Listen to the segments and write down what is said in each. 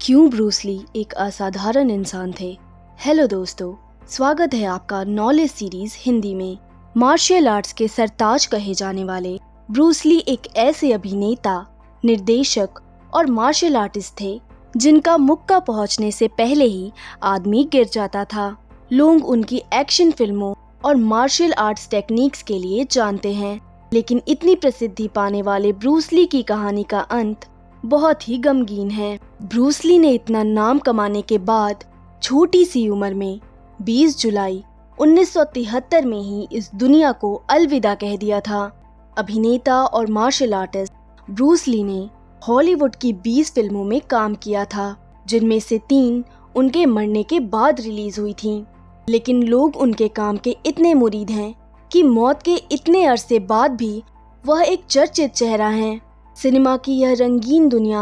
क्यों Bruce Lee एक असाधारण इंसान थे। हेलो दोस्तों, स्वागत है आपका नॉलेज सीरीज हिंदी में। मार्शल आर्ट्स के सरताज कहे जाने वाले ब्रूस ली एक ऐसे अभिनेता, निर्देशक और मार्शल आर्टिस्ट थे जिनका मुक्का पहुंचने से पहले ही आदमी गिर जाता था। लोग उनकी एक्शन फिल्मों और मार्शल आर्ट्स टेक्निक्स के लिए जानते हैं, लेकिन इतनी प्रसिद्धि पाने वाले ब्रूस ली की कहानी का अंत बहुत ही गमगीन है। ब्रूस ली ने इतना नाम कमाने के बाद छोटी सी उम्र में 20 जुलाई 1973 में ही इस दुनिया को अलविदा कह दिया था। अभिनेता और मार्शल आर्टिस्ट ब्रूस ली ने हॉलीवुड की 20 फिल्मों में काम किया था, जिनमें से 3 उनके मरने के बाद रिलीज हुई थीं। लेकिन लोग उनके काम के इतने मुरीद हैं कि मौत के इतने अरसे बाद भी वह एक चर्चित चेहरा हैं। सिनेमा की यह रंगीन दुनिया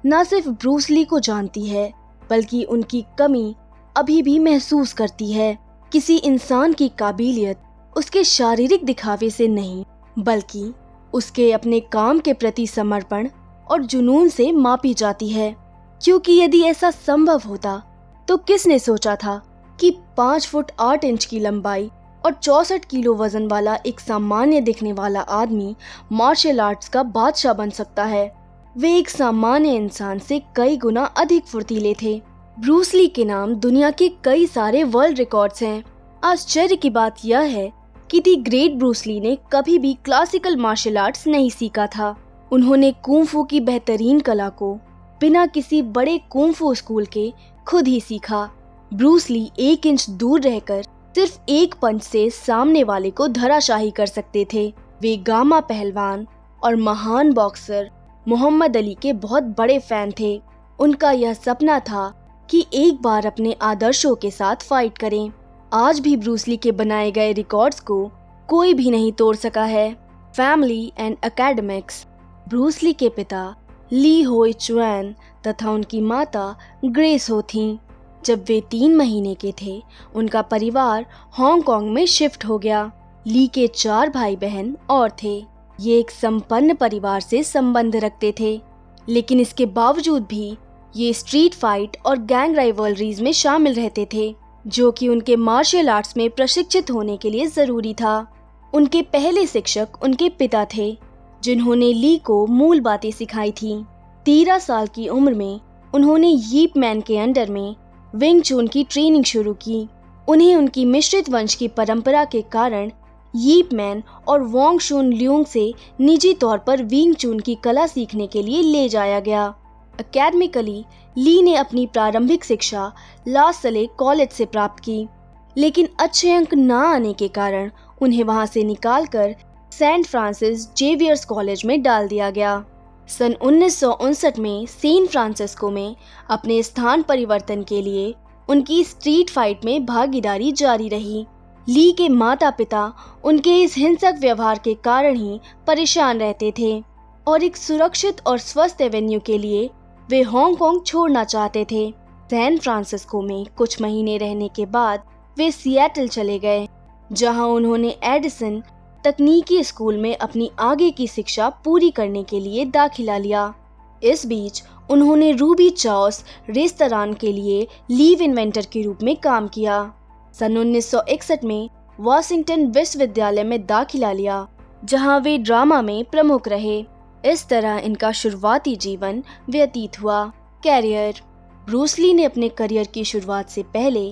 न सिर्फ ब्रूस ली को जानती है, बल्कि उनकी कमी अभी भी महसूस करती है। किसी इंसान की काबिलियत उसके शारीरिक दिखावे से नहीं, बल्कि उसके अपने काम के प्रति समर्पण और जुनून से मापी जाती है। क्योंकि यदि ऐसा संभव होता तो किसने सोचा था कि 5 फुट 8 इंच की लंबाई और 64 किलो वजन वाला एक सामान्य दिखने वाला आदमी मार्शल आर्ट्स का बादशाह बन सकता है। वे एक सामान्य इंसान से कई गुना अधिक फुर्तीले थे। ब्रूस ली के नाम दुनिया के कई सारे वर्ल्ड रिकॉर्ड्स हैं। आश्चर्य की बात यह है कि दी ग्रेट ब्रूस ली ने कभी भी क्लासिकल मार्शल आर्ट्स नहीं सीखा था। उन्होंने कुंग-फू की बेहतरीन कला को बिना किसी बड़े कुंग-फू स्कूल के खुद ही सीखा। ब्रूस ली 1 इंच दूर रहकर सिर्फ एक पंच से सामने वाले को धराशाही कर सकते थे। वे गामा पहलवान और महान बॉक्सर मोहम्मद अली के बहुत बड़े फैन थे। उनका यह सपना था कि एक बार अपने आदर्शों के साथ फाइट करें। आज भी ब्रूस ली के बनाए गए रिकॉर्ड्स को कोई भी नहीं तोड़ सका है। Family and academics. Bruce Lee के पिता ली होई चुएन तथा उनकी माता ग्रेस हो थीं। जब वे 3 महीने के थे, उनका परिवार हांगकांग में शिफ्ट हो गया। ली के 4 भाई बहन और थे। ये एक संपन्न परिवार से संबंध रखते थे, लेकिन इसके बावजूद भी ये स्ट्रीट फाइट और गैंग राइवलरीज में शामिल रहते थे, जो कि उनके मार्शल आर्ट्स में प्रशिक्षित होने के लिए जरूरी था। उनके पहले शिक्षक उनके पिता थे, जिन्होंने ली को मूल बातें सिखाई थी। 13 साल की उम्र में उन्होंने यीप मैन के अंडर में विंग चून की ट्रेनिंग शुरू की। उन्हें उनकी मिश्रित वंश की परंपरा के कारण यीप मैन और वोंग शुन ल्यूंग से निजी तौर पर विंग चून की कला सीखने के लिए ले जाया गया। अकेडमिकली ली ने अपनी प्रारंभिक शिक्षा ला सले कॉलेज से प्राप्त की, लेकिन अच्छे अंक न आने के कारण उन्हें वहां से निकालकर सेंट फ्रांसिस जेवियर्स कॉलेज में डाल दिया गया। सन 1959 में सैन फ्रांसिस्को में अपने स्थान परिवर्तन के लिए उनकी स्ट्रीट फाइट में भागीदारी जारी रही। ली के माता पिता उनके इस हिंसक व्यवहार के कारण ही परेशान रहते थे और एक सुरक्षित और स्वस्थ एवेन्यू के लिए वे हांगकांग छोड़ना चाहते थे। सैन फ्रांसिस्को में कुछ महीने रहने के बाद वे सिएटल चले गए, जहां उन्होंने एडिसन तकनीकी स्कूल में अपनी आगे की शिक्षा पूरी करने के लिए दाखिला लिया। इस बीच उन्होंने रूबी चाओस रेस्तरां के लिए लीव इन्वेंटर के रूप में काम किया। सन 1961 में वाशिंगटन विश्वविद्यालय में दाखिला लिया, जहां वे ड्रामा में प्रमुख रहे। इस तरह इनका शुरुआती जीवन व्यतीत हुआ। कैरियर। ब्रूस ली ने अपने करियर की शुरुआत से पहले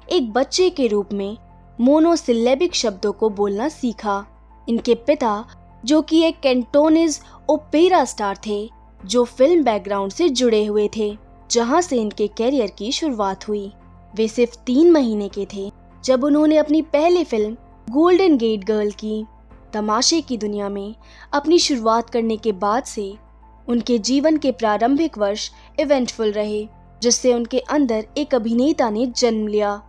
एक बच्चे के रूप में मोनोसिलेबिक शब्दों को बोलना सीखा। इनके पिता, जो कि एक कैंटोनीज ओपेरा स्टार थे, जो फिल्म बैकग्राउंड से जुड़े हुए थे, जहां से इनके कैरियर की शुरुआत हुई। वे सिर्फ 3 महीने के थे जब उन्होंने अपनी पहली फिल्म गोल्डन गेट गर्ल की। तमाशे की दुनिया में अपनी शुरुआत करने के बाद से उनके जीवन के प्रारंभिक वर्ष इवेंटफुल रहे, जिससे उनके अंदर एक अभिनेता ने जन्म लिया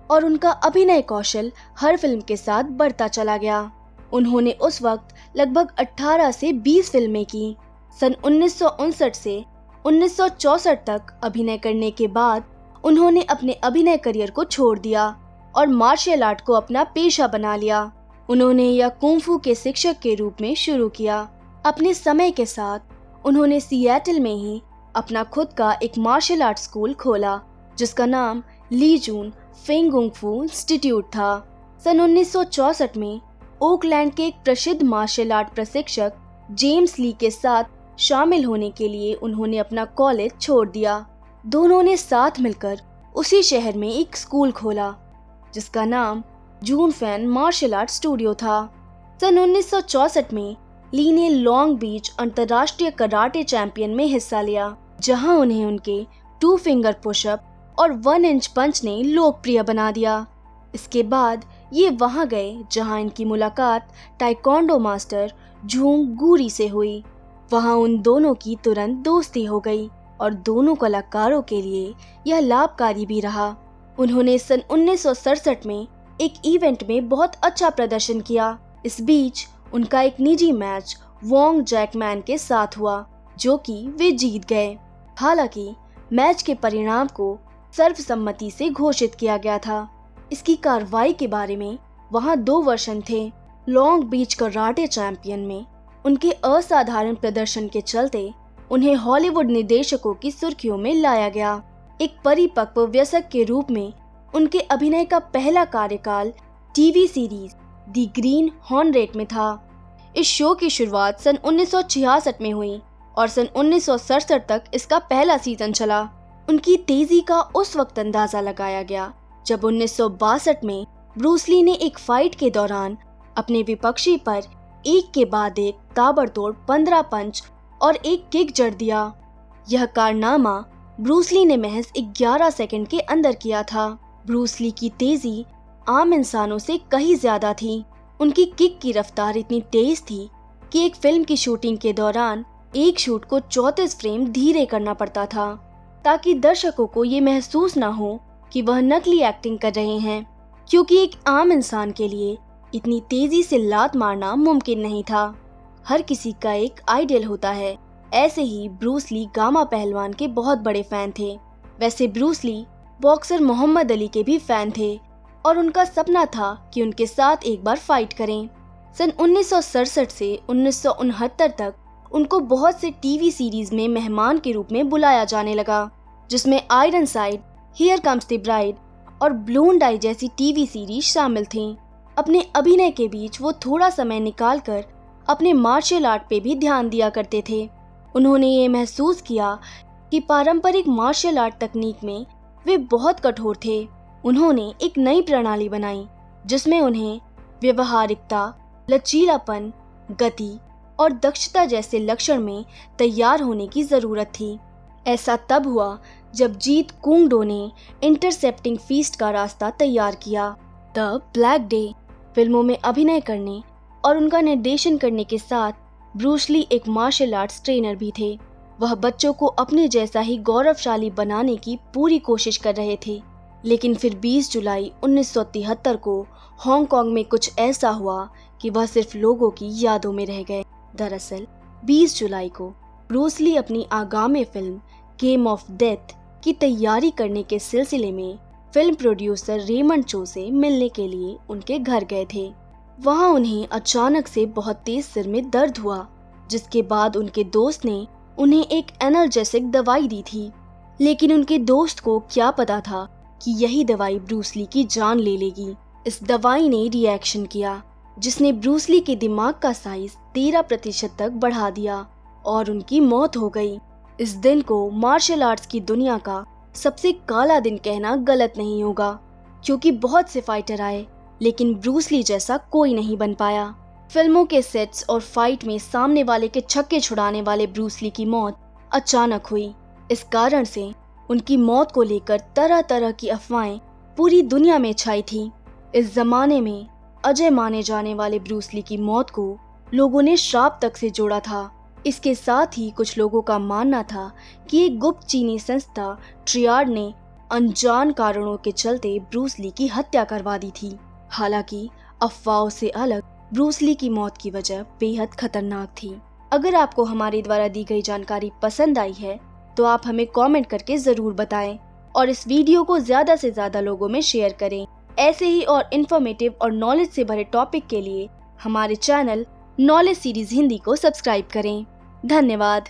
और उनका अभिनय कौशल हर फिल्म के साथ बढ़ता चला गया। उन्होंने उस वक्त लगभग 18 से 20 फिल्में की। सन 1959 से 1964 तक अभिनय करने के बाद उन्होंने अपने अभिनय करियर को छोड़ दिया और मार्शल आर्ट को अपना पेशा बना लिया। उन्होंने यह कुंग-फू के शिक्षक के रूप में शुरू किया। अपने समय के साथ उन्होंने सिएटल में ही अपना खुद का एक मार्शल आर्ट स्कूल खोला जिसका नाम ली जून फेंग गुंग फू इंस्टीट्यूट था। सन 1964 में ओकलैंड के एक प्रसिद्ध मार्शल आर्ट प्रशिक्षक जेम्स ली के साथ शामिल होने के लिए उन्होंने अपना कॉलेज छोड़ दिया। दोनों ने साथ मिलकर उसी शहर में एक स्कूल खोला जिसका नाम जून फैन मार्शल आर्ट स्टूडियो था। सन 1964 में ली ने लॉन्ग बीच अंतर्राष्ट्रीय कराटे चैंपियन में हिस्सा लिया, जहां उन्हें उनके 2 फिंगर पुशअप और 1 इंच पंच ने लोकप्रिय बना दिया। इसके बाद ये वहां गए जहां इनकी मुलाकात ताइक्वांडो मास्टर झूंग गुरी से हुई। वहां उन दोनों की तुरंत दोस्ती हो गई और दोनों कलाकारों के लिए यह लाभकारी भी रहा। उन्होंने सन 1967 में एक इवेंट में बहुत अच्छा प्रदर्शन किया। इस बीच उनका एक निजी मैच वोंग जैकमैन के साथ हुआ जो कि वे जीत गए। हालांकि मैच के परिणाम को सर्वसम्मति से घोषित किया गया था। इसकी कार्रवाई के बारे में वहां 2 वर्जन थे। लॉन्ग बीच कराटे चैंपियन में उनके असाधारण प्रदर्शन के चलते उन्हें हॉलीवुड निर्देशकों की सुर्खियों में लाया गया। एक परिपक्व वयस्क के रूप में उनके अभिनय का पहला कार्यकाल TV series the green hornet में था। इस शो की शुरुआत सन 1966 में हुई और सन 1967 तक इसका पहला सीजन चला। उनकी तेजी का उस वक्त अंदाजा लगाया गया जब 1962 में ब्रूस ली ने एक फाइट के दौरान अपने विपक्षी पर एक के बाद एक ताबड़तोड़ 15 पंच और एक किक जड़ दिया। यह कारनामा ब्रूस ली ने महज 11 सेकंड के अंदर किया था। ब्रूस ली की तेजी आम इंसानों से कहीं ज्यादा थी। उनकी किक की रफ्तार इतनी तेज थी कि एक फिल्म की शूटिंग के दौरान एक शूट को 34 फ्रेम धीरे करना पड़ता था ताकि दर्शकों को ये महसूस ना हो कि वह नकली एक्टिंग कर रहे हैं, क्योंकि एक आम इंसान के लिए इतनी तेजी से लात मारना मुमकिन नहीं था। हर किसी का एक आइडियल होता है। ऐसे ही ब्रूस ली गामा पहलवान के बहुत बड़े फैन थे। वैसे Bruce Lee boxer Muhammad Ali के भी फैन थे और उनका सपना था कि उनके साथ एक बार फाइट करें। सन 1967 से 1969 तक उनको बहुत से टीवी सीरीज में मेहमान के रूप में बुलाया जाने लगा, जिसमें iron side, here comes the bride और ब्लून डाई जैसी टीवी सीरीज शामिल थीं। अपने अभिनय के बीच वो थोड़ा समय निकालकर अपने मार्शल आर्ट पे भी ध्यान दिया करते थे। उन्होंने ये महसूस किया कि पारंपरिक मार्शल आर्ट तकनीक में वे बहुत कठोर थे। उन्होंने एक नई प्रणाली बनाई जिसमें उन्हें व्यवहारिकता, लचीलापन, गति और दक्षता जैसे लक्षण में तैयार होने की जरूरत थी। ऐसा तब हुआ जब जीत कुंग डो ने इंटरसेप्टिंग फीस्ट का रास्ता तैयार किया। द ब्लैक डे फिल्मों में अभिनय करने और उनका निर्देशन करने के साथ ब्रूस ली एक मार्शल आर्ट्स ट्रेनर भी थे। वह बच्चों को अपने जैसा ही गौरवशाली बनाने की पूरी कोशिश कर रहे थे। लेकिन फिर 20 जुलाई 1973 को हांगकांग में कुछ ऐसा हुआ कि वह सिर्फ लोगों की यादों में रह गए। दरअसल 20 जुलाई को ब्रूस ली अपनी आगामी फिल्म गेम ऑफ डेथ की तैयारी करने के सिलसिले में फिल्म प्रोड्यूसर रेमंड चो से मिलने के लिए उनके घर गए थे। वहां उन्हें अचानक से बहुत तेज सिर में दर्द हुआ, जिसके बाद उनके दोस्त ने उन्हें एक एनाल्जेसिक दवाई दी थी। लेकिन उनके दोस्त को क्या पता था कि यही दवाई ब्रूस ली की जान ले लेगी। इस दवाई ने रिएक्शन किया जिसने ब्रूस ली के दिमाग का साइज 13% तक बढ़ा दिया और उनकी मौत हो गई। इस दिन को मार्शल आर्ट्स की दुनिया का सबसे काला दिन कहना गलत नहीं होगा, क्योंकि बहुत से फाइटर आए लेकिन ब्रूस ली जैसा कोई नहीं बन पाया। फिल्मों के सेट्स और फाइट में सामने वाले के छक्के छुड़ाने वाले ब्रूस ली की मौत अचानक हुई। इस कारण से उनकी मौत को लेकर तरह तरह की अफवाहें पूरी दुनिया में छाई थी। इस जमाने में अजय माने जाने वाले ब्रूस ली की मौत को लोगों ने श्राप तक से जोड़ा था। इसके साथ ही कुछ लोगों का मानना था कि एक गुप्त चीनी संस्था ट्रियाड ने अनजान कारणों के चलते ब्रूस ली की हत्या करवा दी थी। हालांकि अफवाहों से अलग ब्रूस ली की मौत की वजह बेहद खतरनाक थी। अगर आपको हमारे द्वारा दी गई जानकारी पसंद आई है तो आप हमें कमेंट करके जरूर बताएं और इस वीडियो को ज्यादा से ज्यादा लोगों में शेयर करें। ऐसे ही और इन्फॉर्मेटिव और नॉलेज से भरे टॉपिक के लिए हमारे चैनल नॉलेज सीरीज हिंदी को सब्सक्राइब करें। धन्यवाद।